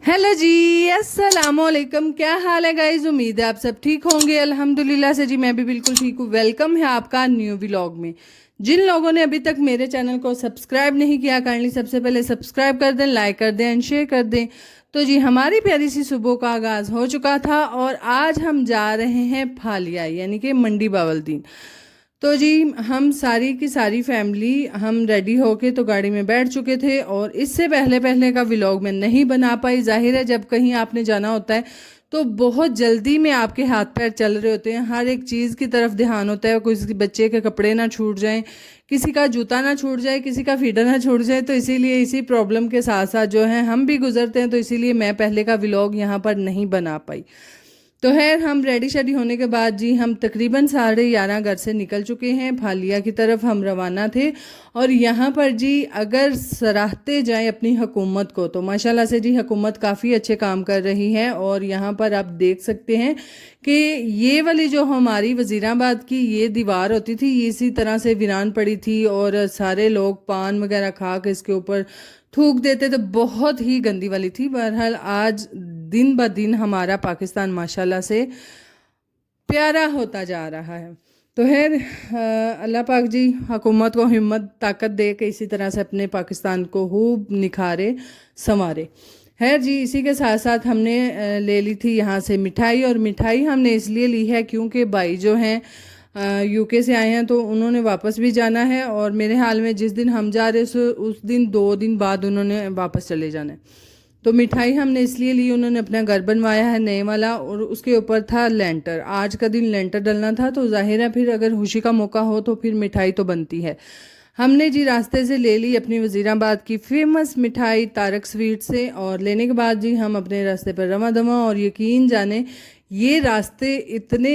Hello जी, अस्सलाम वालेकुम। क्या हाल है गाइज? उम्मीद है आप सब ठीक होंगे। अल्हम्दुलिल्लाह से जी मैं भी बिल्कुल ठीक हूँ। वेलकम है आपका न्यू व्लॉग में। जिन लोगों ने अभी तक मेरे चैनल को सब्सक्राइब नहीं किया, काइंडली सबसे पहले सब्सक्राइब कर दें, लाइक कर दें एंड शेयर कर दें। तो जी हमारी प्यारी सी सुबह का आगाज़ हो चुका था और आज हम जा रहे हैं फालिया यानी कि मंडी बावलदीन। तो जी हम सारी की सारी फैमिली हम रेडी होके तो गाड़ी में बैठ चुके थे और इससे पहले पहले का व्लॉग मैं नहीं बना पाई। जाहिर है जब कहीं आपने जाना होता है तो बहुत जल्दी में आपके हाथ पैर चल रहे होते हैं, हर एक चीज़ की तरफ ध्यान होता है। किसी बच्चे के कपड़े ना छूट जाएं, किसी का जूता ना छूट जाए, किसी का फीडर ना छूट जाए। तो इसीलिए इसी प्रॉब्लम के साथ साथ जो है हम भी गुजरते हैं, तो इसीलिए मैं पहले का व्लॉग यहाँ पर नहीं बना पाई। तो है हम रेडी शेडी होने के बाद जी हम तकरीबन 11:30 घर से निकल चुके हैं। फालिया की तरफ हम रवाना थे। और यहाँ पर जी अगर सराहते जाएं अपनी हुकूमत को तो माशाल्लाह से जी हुकूमत काफ़ी अच्छे काम कर रही है। और यहाँ पर आप देख सकते हैं कि ये वाली जो हमारी वज़ीराबाद की ये दीवार होती थी, ये इसी तरह से वीरान पड़ी थी और सारे लोग पान वगैरह खा के इसके ऊपर थूक देते, तो बहुत ही गंदी वाली थी। बहरहाल आज दिन ब दिन हमारा पाकिस्तान माशाल्लाह से प्यारा होता जा रहा है। तो है अल्लाह पाक जी हुकूमत को हिम्मत ताकत दे के इसी तरह से अपने पाकिस्तान को खूब निखारे संवारे। है जी इसी के साथ साथ हमने ले ली थी यहाँ से मिठाई। और मिठाई हमने इसलिए ली है क्योंकि भाई जो हैं यूके से आए हैं तो उन्होंने वापस भी जाना है और मेरे हाल में जिस दिन हम जा रहे हैं उस दिन 2 दिन बाद उन्होंने वापस चले जाना है। तो मिठाई हमने इसलिए ली, उन्होंने अपना घर बनवाया है नए वाला और उसके ऊपर था लेंटर। आज का दिन लेंटर डलना था तो जाहिर है फिर अगर खुशी का मौका हो तो फिर मिठाई तो बनती है। हमने जी रास्ते से ले ली अपनी वज़ीराबाद की फेमस मिठाई तारक स्वीट से। और लेने के बाद जी हम अपने रास्ते पर रवा दवा। और यकीन जाने ये रास्ते इतने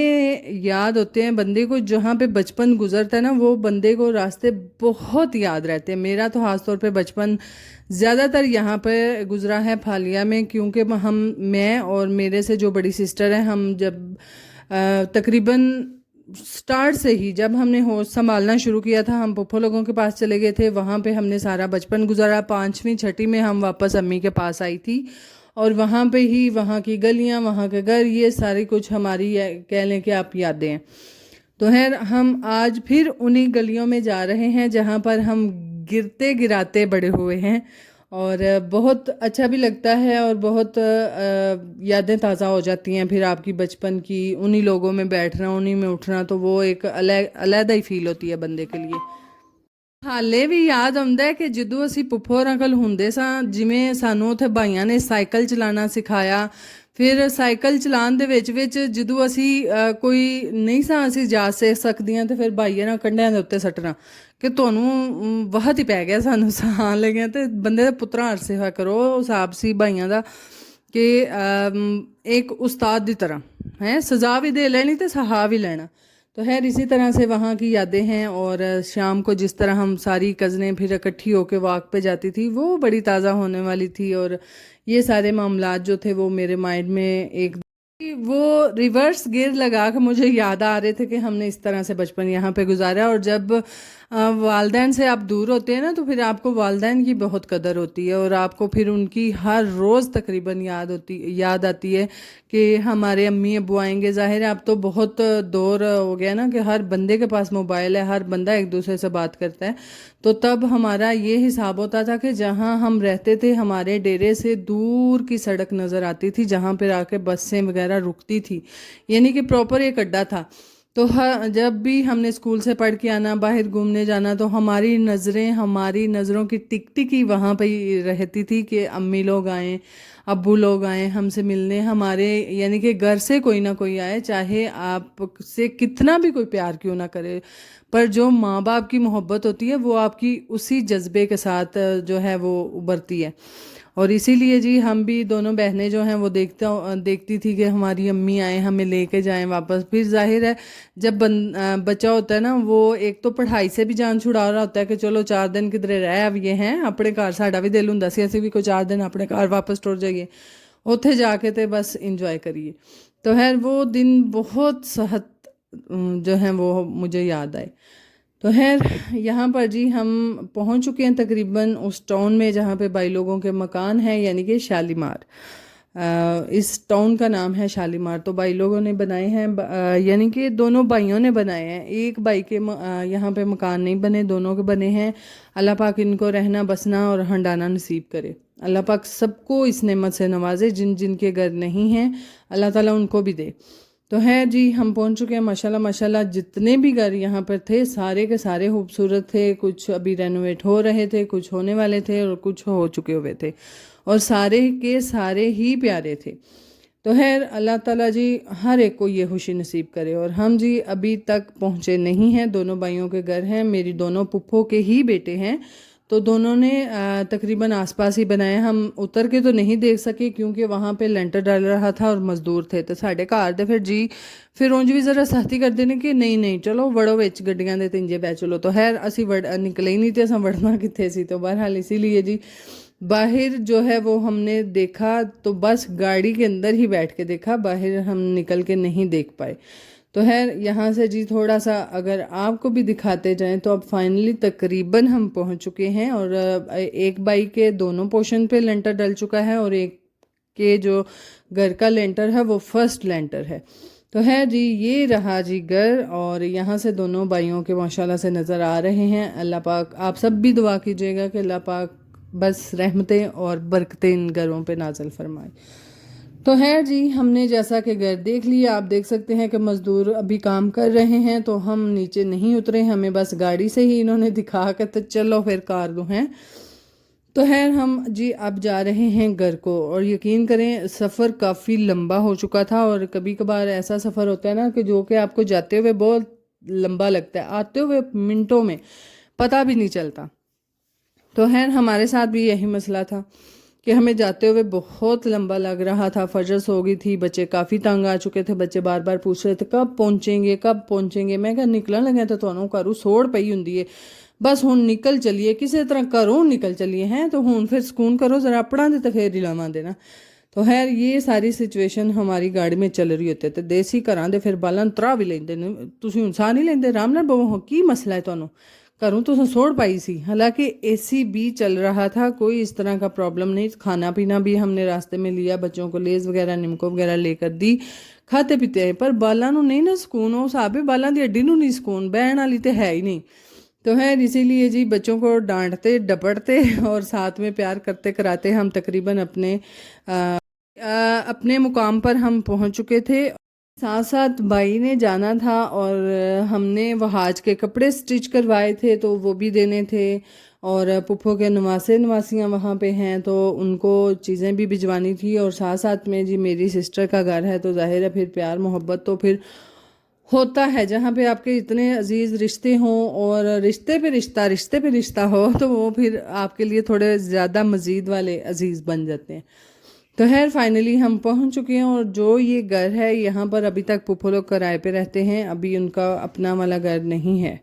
याद होते हैं बंदे को, जहाँ पे बचपन गुजरता है ना वो बंदे को रास्ते बहुत याद रहते हैं। मेरा तो ख़ास तौर पे बचपन ज़्यादातर यहाँ पे गुजरा है फालिया में, क्योंकि मैं और मेरे से जो बड़ी सिस्टर है हम जब तकरीबन स्टार्ट से ही जब हमने होश संभालना शुरू किया था हम पुप्पो लोगों के पास चले गए थे। वहाँ पे हमने सारा बचपन गुजारा। 5वीं 6वीं में हम वापस अम्मी के पास आई थी और वहाँ पे ही वहाँ की गलियाँ, वहाँ के घर, ये सारी कुछ हमारी कह लें कि आप यादें हैं। तो है हम आज फिर उन्हीं गलियों में जा रहे हैं जहाँ पर हम गिरते गिराते बड़े हुए हैं। और बहुत अच्छा भी लगता है और बहुत यादें ताज़ा हो जाती हैं फिर आपकी बचपन की। उन्हीं लोगों में बैठना, उन्हीं में उठना, तो वो एक अलग ही फील होती है बंदे के लिए। ਹਾਲੇ ਵੀ ਯਾਦ ਆਉਂਦਾ ਹੈ ਕਿ ਜਦੋਂ ਅਸੀਂ ਪੁੱਫੋ ਹੋਰਾਂ ਕੋਲ ਹੁੰਦੇ ਸਾਂ, ਜਿਵੇਂ ਸਾਨੂੰ ਉੱਥੇ ਭਾਈਆਂ ਨੇ ਸਾਈਕਲ ਚਲਾਉਣਾ ਸਿਖਾਇਆ। ਫਿਰ ਸਾਈਕਲ ਚਲਾਉਣ ਦੇ ਵਿੱਚ ਜਦੋਂ ਅਸੀਂ ਕੋਈ ਨਹੀਂ ਸਾਂ ਅਸੀਂ ਜਾ ਸਕਦੀਆਂ ਤੇ ਫਿਰ ਭਾਈਆਂ ਨਾਲ ਕੰਢਿਆਂ ਦੇ ਉੱਤੇ ਸੱਟਣਾ ਕਿ ਤੁਹਾਨੂੰ ਵਹਤ ਹੀ ਪੈ ਗਿਆ ਸਾਨੂੰ ਸਾਹ ਲੱਗਿਆ। ਤੇ ਬੰਦੇ ਦੇ ਪੁੱਤਰਾਂ ਅਰਸੇ ਹੋਇਆ ਕਰੋ ਹਿਸਾਬ ਸੀ ਭਾਈਆਂ ਦਾ ਕਿ ਇੱਕ ਉਸਤਾਦ ਦੀ ਤਰ੍ਹਾਂ ਹੈ, ਸਜ਼ਾ ਵੀ ਦੇ ਲੈਣੀ ਤੇ ਸਹਾ ਵੀ ਲੈਣਾ। तो खैर इसी तरह से वहाँ की यादें हैं। और शाम को जिस तरह हम सारी कज़नें फिर इकट्ठी होकर वॉक पे जाती थी वो बड़ी ताज़ा होने वाली थी। और ये सारे मामलात जो थे वो मेरे माइंड में एक वो रिवर्स गियर लगा के मुझे याद आ रहे थे कि हमने इस तरह से बचपन यहाँ पे गुजारा। और जब वालदैन से आप दूर होते हैं ना तो फिर आपको वालदैन की बहुत कदर होती है और आपको फिर उनकी हर रोज़ तकरीबन याद आती है कि हमारे अम्मी अब्बू आएंगे। ज़ाहिर है अब तो बहुत दौर हो गया ना कि हर बंदे के पास मोबाइल है, हर बंदा एक दूसरे से बात करता है। तो तब हमारा ये हिसाब होता था कि जहाँ हम रहते थे हमारे डेरे से दूर की सड़क नज़र आती थी जहाँ पर आके बसें वगैरह रुकती थी, यानी कि प्रॉपर एक अड्डा था। तो जब भी हमने स्कूल से पढ़ के आना, बाहर घूमने जाना, तो हमारी नज़रों की टिक टिक ही वहाँ पे ही रहती थी कि अम्मी लोग आएँ, अब्बू लोग आएँ हमसे मिलने, हमारे यानी कि घर से कोई ना कोई आए, चाहे आपसे कितना भी कोई प्यार क्यों ना करे, पर जो माँ बाप की मोहब्बत होती है वो आपकी उसी जज्बे के साथ जो है वो उभरती है। और इसीलिए जी हम भी दोनों बहनें जो हैं वो देखती थी कि हमारी अम्मी आए हमें लेके जाएं वापस। फिर जाहिर है जब बच्चा होता है ना वो एक तो पढ़ाई से भी जान छुड़ा रहा होता है कि चलो 4 दिन किधरे रह अब ये हैं अपने घर, साड़ा भी दिल हुंदा सी असीं भी कोई 4 दिन अपने घर वापस टुर जाइए, उत्थे जाके तो बस इंजॉय करिए। तो है वो दिन बहुत सहत जो है वो मुझे याद आए। تو خیر یہاں پر جی ہم پہنچ چکے ہیں تقریباً اس ٹاؤن میں جہاں پہ بھائی لوگوں کے مکان ہیں، یعنی کہ شالیمار۔ اس ٹاؤن کا نام ہے شالیمار۔ تو بھائی لوگوں نے بنائے ہیں، یعنی کہ دونوں بھائیوں نے بنائے ہیں، ایک بھائی کے یہاں پہ مکان نہیں بنے، دونوں کے بنے ہیں۔ اللہ پاک ان کو رہنا بسنا اور ہنڈانا نصیب کرے۔ اللہ پاک سب کو اس نعمت سے نوازے، جن جن کے گھر نہیں ہیں اللہ تعالیٰ ان کو بھی دے۔ تو ہے جی ہم پہنچ چکے ہیں، ماشاءاللہ ماشاءاللہ جتنے بھی گھر یہاں پر تھے سارے کے سارے خوبصورت تھے، کچھ ابھی رینوویٹ ہو رہے تھے، کچھ ہونے والے تھے اور کچھ ہو چکے ہوئے تھے، اور سارے کے سارے ہی پیارے تھے۔ تو خیر اللہ تعالیٰ جی ہر ایک کو یہ خوشی نصیب کرے۔ اور ہم جی ابھی تک پہنچے نہیں ہیں، دونوں بھائیوں کے گھر ہیں، میری دونوں پھپھو کے ہی بیٹے ہیں، تو دونوں نے تقریباً آس پاس ہی بنائے۔ ہم اتر کے تو نہیں دیکھ سکے کیونکہ وہاں پہ لینٹر ڈال رہا تھا اور مزدور تھے، تو ساڈے گھر دے پھر اونج بھی ذرا سختی کر دینے کہ نہیں چلو وڑو وچ گڈیاں دے تنجے بہ چلو۔ تو خیر اسی نکلے ہی نہیں تھے، اساں وڑنا کتھے سی۔ تو بہرحال اسی لیے جی باہر جو ہے وہ ہم نے دیکھا تو بس گاڑی کے اندر ہی بیٹھ کے دیکھا، باہر ہم نکل کے نہیں دیکھ پائے۔ تو خیر یہاں سے جی تھوڑا سا اگر آپ کو بھی دکھاتے جائیں تو اب فائنلی تقریباً ہم پہنچ چکے ہیں، اور ایک بائی کے دونوں پورشن پہ لینٹر ڈل چکا ہے، اور ایک کے جو گھر کا لینٹر ہے وہ فرسٹ لینٹر ہے۔ تو ہے جی یہ رہا جی گھر، اور یہاں سے دونوں بھائیوں کے ماشاءاللہ سے نظر آ رہے ہیں۔ اللہ پاک آپ سب بھی دعا کیجیے گا کہ اللہ پاک بس رحمتیں اور برکتیں ان گھروں پہ نازل فرمائے۔ تو خیر جی ہم نے جیسا کہ گھر دیکھ لیا، آپ دیکھ سکتے ہیں کہ مزدور ابھی کام کر رہے ہیں، تو ہم نیچے نہیں اترے، ہمیں بس گاڑی سے ہی انہوں نے دکھا کے تو چلو پھر کار دو ہیں۔ تو خیر ہم جی اب جا رہے ہیں گھر کو، اور یقین کریں سفر کافی لمبا ہو چکا تھا، اور کبھی کبھار ایسا سفر ہوتا ہے نا کہ جو کہ آپ کو جاتے ہوئے بہت لمبا لگتا ہے، آتے ہوئے منٹوں میں پتہ بھی نہیں چلتا۔ تو خیر ہمارے ساتھ بھی یہی مسئلہ تھا کہ ہمیں جاتے ہوئے بہت لمبا لگ رہا تھا، فجر سو گئی تھی، بچے کافی تنگ آ چکے تھے، بچے بار بار پوچھ رہے تھے کب پہنچیں گے۔ میں کہا نکلن لگے تو تھانوں گھروں سوڑ پئی ہوندی ہے، بس ہن نکل چلیے، کسی طرح گھروں نکل چلیے ہیں، تو ہن پھر سکون کرو ذرا اپنا دے تو پھر لاواں دینا۔ تو خیر یہ ساری سچویشن ہماری گاڑی میں چل رہی ہوتے تھے، دیسی گھراں دے پھر بالاں ترا بھی لیندے نے، تسی ہن ساہ نہیں لیندے، آرام نال بہو، کی مسئلہ ہے تانوں، گھروں تو سوڑ پائی سی۔ حالانکہ اے سی بھی چل رہا تھا، کوئی اس طرح کا پرابلم نہیں، کھانا پینا بھی ہم نے راستے میں لیا، بچوں کو لیز وغیرہ نمکو وغیرہ لے کر دی، کھاتے پیتے ہیں، پر بالاں نو نہیں نا سکون، وہ صاحب بالاں دی ہڈی نو نہیں سکون، بہن والی تے ہے ہی نہیں۔ تو خیر اسی لیے جی بچوں کو ڈانٹتے ڈپٹتے اور ساتھ میں پیار کرتے کراتے ہم تقریباً اپنے مقام پر ہم پہنچ چکے تھے۔ ساتھ ساتھ بھائی نے جانا تھا، اور ہم نے وہ حاج کے کپڑے سٹچ کروائے تھے تو وہ بھی دینے تھے، اور پھپھو کے نواسے نواسیاں وہاں پہ ہیں تو ان کو چیزیں بھی بھجوانی تھی، اور ساتھ ساتھ میں جی میری سسٹر کا گھر ہے تو ظاہر ہے پھر پیار محبت تو پھر ہوتا ہے، جہاں پہ آپ کے اتنے عزیز رشتے ہوں اور رشتے پہ رشتہ ہو تو وہ پھر آپ کے لیے تھوڑے زیادہ مزید والے عزیز بن جاتے ہیں۔ تو خیر فائنلی ہم پہنچ چکے ہیں، اور جو یہ گھر ہے یہاں پر ابھی تک پھپھو لوگ کرائے پہ رہتے ہیں، ابھی ان کا اپنا والا گھر نہیں ہے،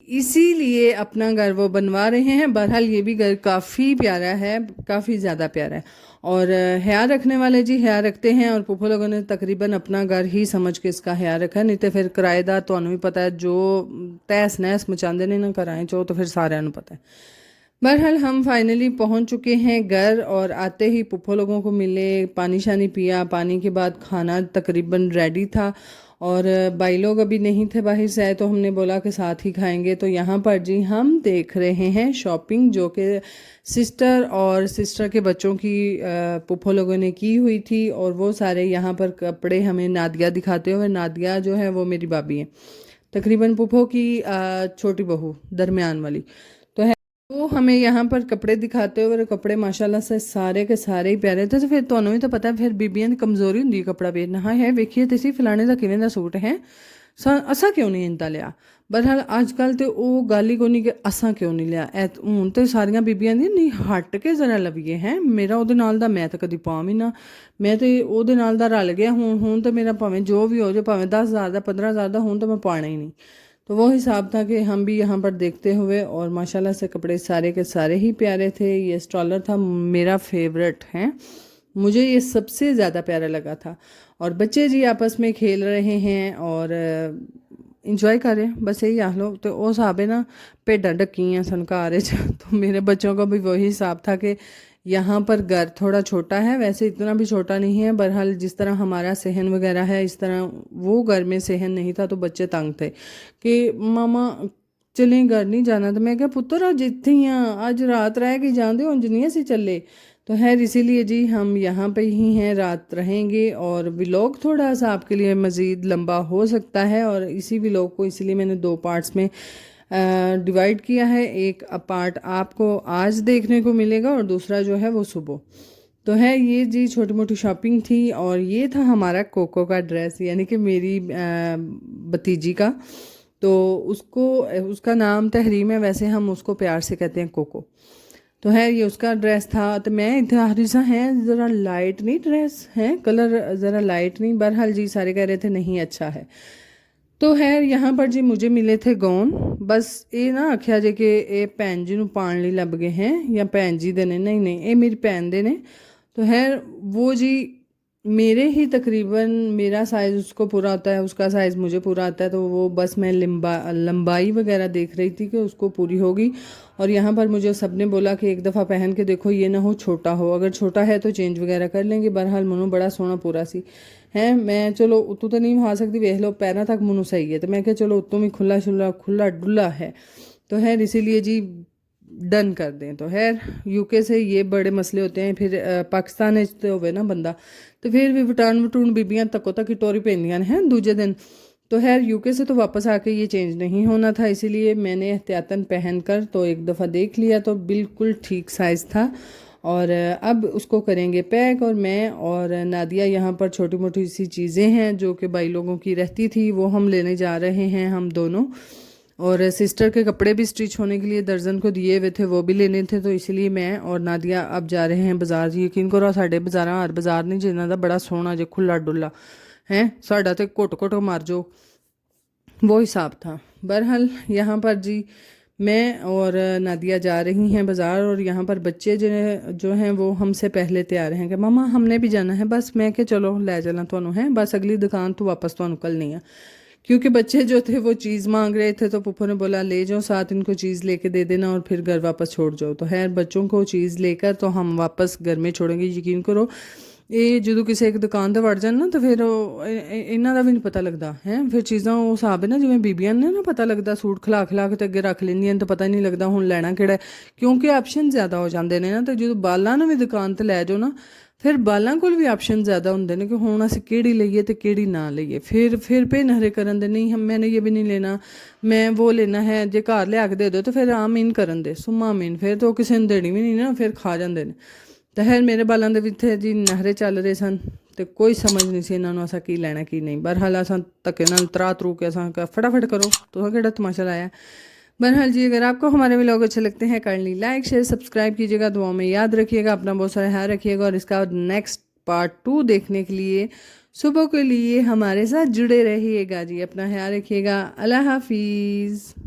اسی لیے اپنا گھر وہ بنوا رہے ہیں۔ بہرحال یہ بھی گھر کافی پیارا ہے، کافی زیادہ پیارا ہے، اور خیال رکھنے والے جی خیال رکھتے ہیں، اور پھپھو لوگوں نے تقریباً اپنا گھر ہی سمجھ کے اس کا خیال رکھا، نہیں تو پھر کرائے دار تو انہوں بھی پتہ ہے جو تیس نیس مچاندے نے نہ کرائیں چو، تو پھر سارے انہوں پتہ ہے۔ بہرحال ہم فائنلی پہنچ چکے ہیں گھر، اور آتے ہی پھپھو لوگوں کو ملے، پانی شانی پیا، پانی کے بعد کھانا تقریباً ریڈی تھا، اور بھائی لوگ ابھی نہیں تھے باہر سے آئے تو ہم نے بولا کہ ساتھ ہی کھائیں گے۔ تو یہاں پر جی ہم دیکھ رہے ہیں شاپنگ جو کہ سسٹر اور سسٹر کے بچوں کی پھپھو لوگوں نے کی ہوئی تھی، اور وہ سارے یہاں پر کپڑے ہمیں نادیہ دکھاتے ہوئے، نادیہ جو ہے وہ میری بھابھی ہیں، تقریباً پھپھو کی چھوٹی بہو درمیان والی، تو ہے وہ ہمیں یہاں پر کپڑے دکھاتے ہوئے، اور کپڑے ماشاءاللہ سے سارے کے سارے ہی پیارے تھے۔ تو پھر تمہیں بھی تو پتا ہے پھر بیبیاں دی کمزوری ہوندی ہے کپڑا ویچنا، ہاں ہے ویکھیے تے سی فلانے دا کیویں دا سوٹ ہے، اساں کیوں نہیں انتا لیا۔ بہرحال آج کل تے او گل ہی کونی کہ اساں کیوں نہیں لیا، ہن تے ساریاں بیبیاں دی نہیں ہٹ کے ذرا لویے ہیں، میرا او دے نال دا میں تے کدی پاویں ہی نہ، میں تے او دے نال دا رل گیا، ہن تے میرا پاویں جو بھی ہو جائے، پاویں 10,000 دا 15,000 دا، ہن تے میں پانا ہی نہیں۔ تو وہ حساب تھا کہ ہم بھی یہاں پر دیکھتے ہوئے، اور ماشاءاللہ سے کپڑے سارے کے سارے ہی پیارے تھے۔ یہ اسٹرالر تھا میرا فیورٹ ہے، مجھے یہ سب سے زیادہ پیارا لگا تھا، اور بچے جی آپس میں کھیل رہے ہیں، اور ਇੰਜੋਏ कर रहे हैं, बस यही आख लो। तो वो हिसाब है ना, भेडां ढक्कियां सन घर च। तो मेरे बच्चों का भी वही हिसाब था कि यहाँ पर घर थोड़ा छोटा है, वैसे इतना भी छोटा नहीं है, बहरहाल जिस तरह हमारा सहन वगैरह है इस तरह वो घर में सहन नहीं था। तो बच्चे तंग थे कि मामा चलें घर नहीं जाना। तो मैं क्या पुत्तर अज इत्थे ही हाँ, अज रात रह के जाते उंज नहीं असी चले। तो खैर इसीलिए जी हम यहाँ पे ही हैं, रात रहेंगे। और व्लॉग थोड़ा सा आपके लिए मज़ीद लंबा हो सकता है, और इसी व्लॉग को इसलिए मैंने 2 पार्ट्स में डिवाइड किया है। एक पार्ट आपको आज देखने को मिलेगा और दूसरा जो है वो सुबह। तो है ये जी छोटी मोटी शॉपिंग थी। और ये था हमारा कोको का ड्रेस, यानी कि मेरी भतीजी का। तो उसको उसका नाम तहरीम है, वैसे हम उसको प्यार से कहते हैं कोको। तो है ये उसका ड्रेस था। तो मैं इतना है ज़रा लाइट नहीं ड्रेस है, कलर ज़रा लाइट नहीं। बहरहाल जी सारे कह रहे थे नहीं अच्छा है। तो है यहाँ पर जी मुझे मिले थे गाउन। बस ये ना आख्या जे कि ये भैन जी नूं पाण लई लभ गए हैं या भैन जी दे ने, नहीं नहीं ये मेरी भैन दे ने। तो है वो जी मेरे ही तकरीबन मेरा साइज़ उसको पूरा होता है, उसका साइज़ मुझे पूरा आता है। तो वो बस मैं लंबाई वगैरह देख रही थी कि उसको पूरी होगी। और यहाँ पर मुझे सब ने बोला कि एक दफ़ा पहन के देखो, ये ना हो छोटा हो, अगर छोटा है तो चेंज वगैरह कर लेंगे। बहरहाल मनु बड़ा सोहना पूरा सी है। मैं चलो उतों तो नहीं पा सकती, वेख लो पैरों तक मनु सही है। तो मैं क्या चलो उतों भी खुला डुला है। तो है इसीलिए जी डन कर दें। तो है यूके से ये बड़े मसले होते हैं। फिर पाकिस्तान तो होवे ना बंदा, तो फिर भी वटून बीबियाँ तको तक ही टोरी पैंदियां हैं दूजे दिन। तो खैर यूके से तो वापस आके ये चेंज नहीं होना था, इसीलिए मैंने एहतियातन पहन कर तो एक दफ़ा देख लिया, तो बिल्कुल ठीक साइज़ था। और अब उसको करेंगे पैक। और मैं और नादिया यहाँ पर छोटी मोटी सी चीज़ें हैं जो कि भाई लोगों की रहती थी, वो हम लेने जा रहे हैं हम दोनों। और सिस्टर के कपड़े भी स्टिच होने के लिए दर्जन को दिए हुए थे, वो भी लेने थे। तो इसलिए मैं और नादिया अब जा रहे हैं बाज़ार। यकीन करो साढ़े बाज़ार हर बाज़ार नहीं जिन्हों का बड़ा सोहना जो खुला डुला है, साढ़ा तो घुट मार जो वो हिसाब था। बहरहाल यहाँ पर जी मैं और नादिया जा रही हैं बाज़ार। और यहाँ पर बच्चे जो हैं वो हमसे पहले तैयार हैं कि मामा हमने भी जाना है। बस मैं कि चलो ले चलना तो है, बस अगली दुकान तो वापस तो निकलनी है। क्योंकि बच्चे जो थे वो चीज़ मांग रहे थे, तो पुप्पो ने बोला ले जाओ साथ, इनको चीज़ लेके दे देना और फिर घर वापस छोड़ जाओ। तो खैर बच्चों को चीज़ लेकर तो हम वापस घर में छोड़ेंगे। यकीन करो ये जो किसी एक दुकान से वड़ जाए ना, तो फिर इन्हों का भी नहीं पता लगता है। फिर चीज़ां वो हिसाब है ना, जिवें बीबियां ने ना पता लगता सूट खिला खिला के अगे रख लेंदियां, तो पता ही नहीं लगता हुण लैना किहड़ा, क्योंकि ऑप्शन ज़्यादा हो जाते हैं ना। तो जो बालां नूं भी दुकान ते लै जाओ ना, फिर बालां कोल भी ऑप्शन ज़्यादा होंगे ने कि हुण असीं किहड़ी लईए ते किहड़ी ना लईए। फिर भेनहरे करन दे, नहीं हम मैंने ये भी नहीं लेना, मैं वो लेना है, जे घर लिया के दे दो तो फिर आम इन करन दे सुम्मा मीन, फिर तो किसी ने देनी भी नहीं ना, फिर खा जाते हैं। तो खैर मेरे बालों के इत्थे जी नहरे चल रहे सन, तो कोई समझ नहीं सी इन्होंने असा की लैना की नहीं। बहरहाल असा धक्के नाल तरा तरू के असा फटाफट करो, तो केड़ा तमाशा लाया। बहरहाल जी अगर आपको हमारे व्लॉग अच्छे लगते हैं काइंडली लाइक शेयर सब्सक्राइब कीजिएगा, दुआओं में याद रखिएगा, अपना बहुत सारा ख्याल रखिएगा। और इसका नेक्स्ट पार्ट 2 देखने के लिए सुबह के लिए हमारे साथ जुड़े रहिएगा जी। अपना ख्याल रखिएगा। अल्लाह हाफिज़।